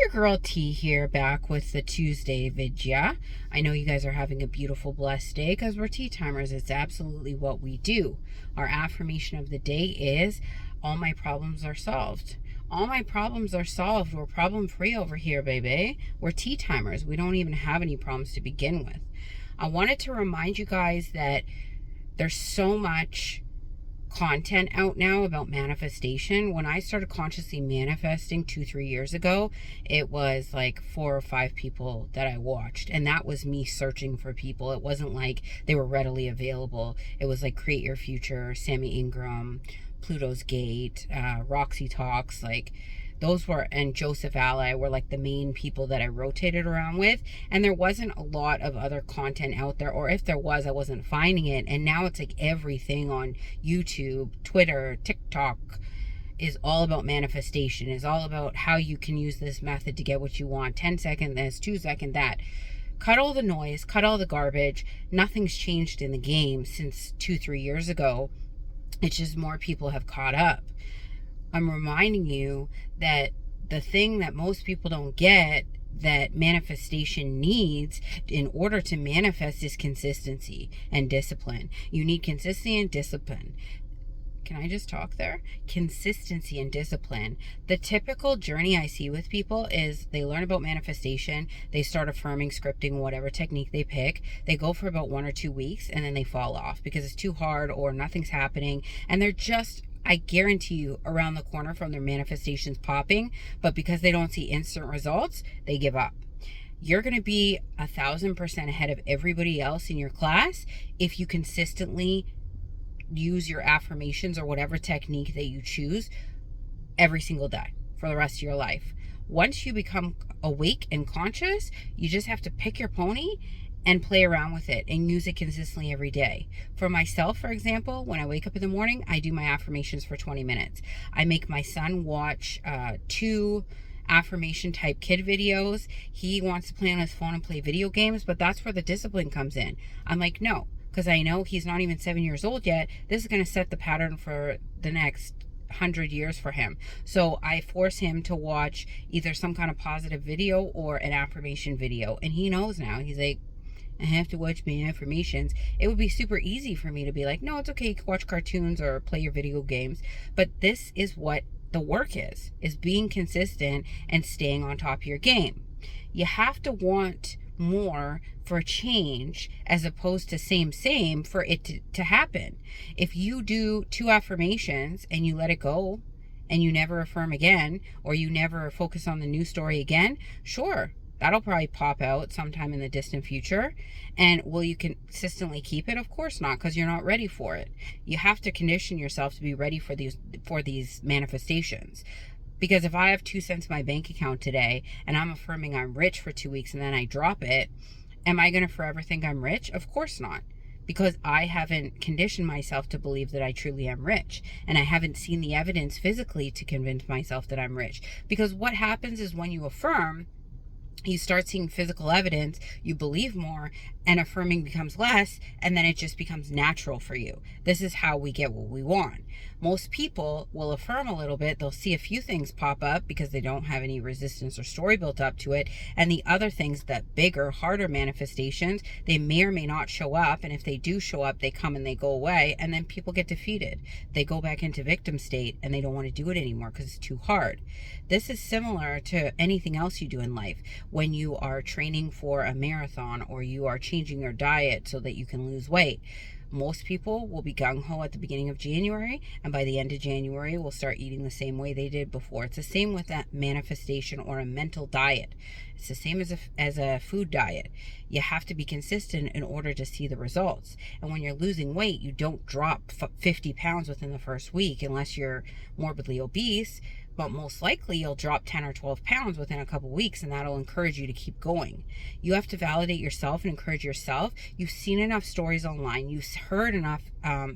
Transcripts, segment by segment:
your girl T here, back with the Tuesday vidya. I know you guys are having a beautiful, blessed day because we're tea timers. It's absolutely what we do. Our affirmation of the day is, all my problems are solved. All my problems are solved. We're problem free over here, baby. We're tea timers. We don't even have any problems to begin with. I wanted to remind you guys that there's so much content out now about manifestation. When I started consciously manifesting 2-3 years ago, it was like 4 or 5 people that I watched, and that was me searching for people. It wasn't like they were readily available. It was like Create Your Future, Sammy Ingram, Pluto's Gate, Roxy Talks, like those were, and Joseph Ally were like the main people that I rotated around with. And there wasn't a lot of other content out there, or if there was, I wasn't finding it. And now it's like everything on YouTube, Twitter, TikTok is all about manifestation, is all about how you can use this method to get what you want. 10-second this, 2-second that. Cut all the noise, cut all the garbage. Nothing's changed in the game since 2-3 years ago. It's just more people have caught up. I'm reminding you that the thing that most people don't get, that manifestation needs in order to manifest, is consistency and discipline. You need consistency and discipline. Can I just talk there? Consistency and discipline. The typical journey I see with people is they learn about manifestation, they start affirming, scripting, whatever technique they pick. They go for about 1 or 2 weeks and then they fall off because it's too hard or nothing's happening, and they're just, I guarantee you, around the corner from their manifestations popping, but because they don't see instant results, they give up. You're going to be 1,000% ahead of everybody else in your class if you consistently use your affirmations or whatever technique that you choose every single day for the rest of your life. Once you become awake and conscious, you just have to pick your pony and play around with it and use it consistently every day. For myself, for example, when I wake up in the morning, I do my affirmations for 20 minutes. I make my son watch 2 affirmation type kid videos. He wants to play on his phone and play video games, but that's where the discipline comes in. I'm like, no, because I know he's not even 7 years old yet. This is going to set the pattern for the next 100 years for him. So I force him to watch either some kind of positive video or an affirmation video, and he knows now. He's like, I have to watch my affirmations. It would be super easy for me to be like, no, it's okay, you can watch cartoons or play your video games. But this is what the work is being consistent and staying on top of your game. You have to want more for a change as opposed to same for it to happen. If you do 2 affirmations and you let it go and you never affirm again, or you never focus on the new story again, sure, that'll probably pop out sometime in the distant future. And will you consistently keep it? Of course not, because you're not ready for it. You have to condition yourself to be ready for these manifestations. Because if I have 2 cents in my bank account today and I'm affirming I'm rich for 2 weeks and then I drop it, am I going to forever think I'm rich? Of course not. Because I haven't conditioned myself to believe that I truly am rich. And I haven't seen the evidence physically to convince myself that I'm rich. Because what happens is when you affirm, you start seeing physical evidence, you believe more, and affirming becomes less, and then it just becomes natural for you. This is how we get what we want. Most people will affirm a little bit, they'll see a few things pop up because they don't have any resistance or story built up to it, and the other things, that bigger, harder manifestations, they may or may not show up, and if they do show up, they come and they go away, and then people get defeated. They go back into victim state, and they don't want to do it anymore because it's too hard. This is similar to anything else you do in life. When you are training for a marathon, or you are changing your diet so that you can lose weight, most people will be gung-ho at the beginning of January, and by the end of January will start eating the same way they did before. It's the same with that manifestation or a mental diet. It's the same as a food diet. You have to be consistent in order to see the results. And when you're losing weight, you don't drop 50 pounds within the first week unless you're morbidly obese. But most likely you'll drop 10 or 12 pounds within a couple weeks, and that'll encourage you to keep going. You have to validate yourself and encourage yourself. You've seen enough stories online. You've heard enough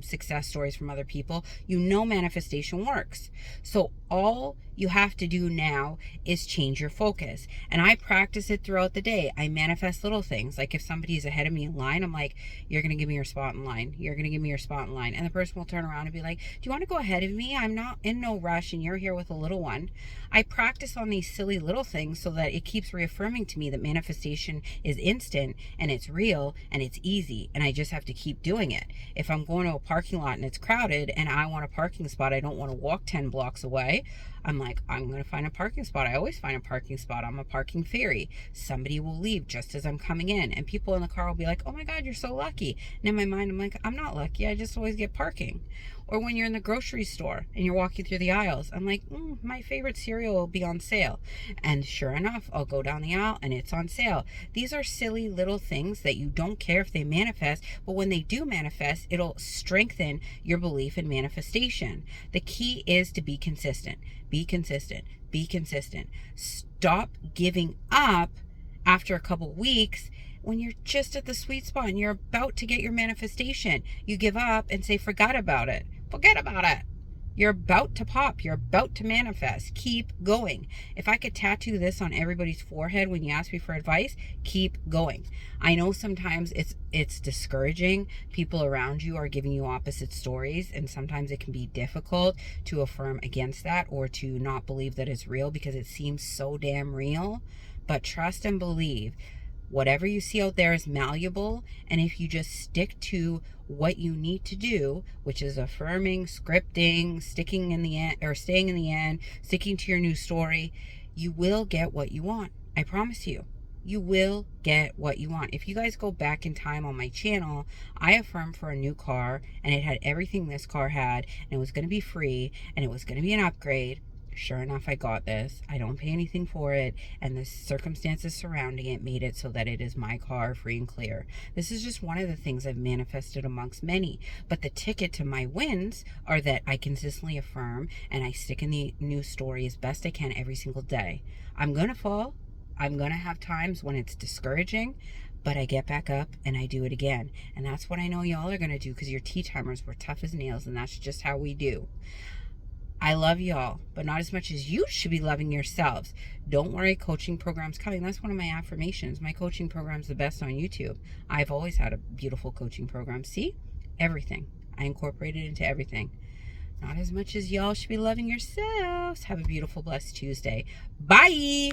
success stories from other people. You know manifestation works. So all you have to do now is change your focus. And I practice it throughout the day. I manifest little things. Like if somebody's ahead of me in line, I'm like, you're going to give me your spot in line. You're going to give me your spot in line. And the person will turn around and be like, do you want to go ahead of me? I'm not in no rush, and you're here with a little little one. I practice on these silly little things so that it keeps reaffirming to me that manifestation is instant and it's real and it's easy, and I just have to keep doing it. If I'm going to a parking lot and it's crowded and I want a parking spot, I don't want to walk 10 blocks away. I'm like, I'm going to find a parking spot. I always find a parking spot. I'm a parking fairy. Somebody will leave just as I'm coming in, and people in the car will be like, oh my God, you're so lucky. And in my mind, I'm like, I'm not lucky. I just always get parking. Or when you're in the grocery store and you're walking through the aisles, I'm like, my favorite cereal will be on sale. And sure enough, I'll go down the aisle and it's on sale. These are silly little things that you don't care if they manifest, but when they do manifest, it'll strengthen your belief in manifestation. The key is to be consistent. Be consistent. Be consistent. Stop giving up after a couple weeks. When you're just at the sweet spot and you're about to get your manifestation, you give up and say, forget about it. Forget about it. You're about to pop. You're about to manifest. Keep going. If I could tattoo this on everybody's forehead when you ask me for advice, keep going. I know sometimes it's discouraging. People around you are giving you opposite stories, and sometimes it can be difficult to affirm against that or to not believe that it's real because it seems so damn real. But trust and believe. Whatever you see out there is malleable, and if you just stick to what you need to do, which is affirming, scripting, sticking in the end, or staying in the end, sticking to your new story, you will get what you want. I promise you. You will get what you want. If you guys go back in time on my channel, I affirmed for a new car, and it had everything this car had, and it was going to be free, and it was going to be an upgrade. Sure enough, I got this. I don't pay anything for it, and the circumstances surrounding it made it so that it is my car, free and clear. This is just one of the things I've manifested amongst many, but the ticket to my wins are that I consistently affirm and I stick in the new story as best I can every single day. I'm gonna fall. I'm gonna have times when it's discouraging, but I get back up and I do it again. And that's what I know y'all are gonna do, because your tea timers were tough as nails, and that's just how we do. I love y'all, but not as much as you should be loving yourselves. Don't worry, coaching program's coming. That's one of my affirmations. My coaching program's the best on YouTube. I've always had a beautiful coaching program. See? Everything. I incorporate it into everything. Not as much as y'all should be loving yourselves. Have a beautiful, blessed Tuesday. Bye!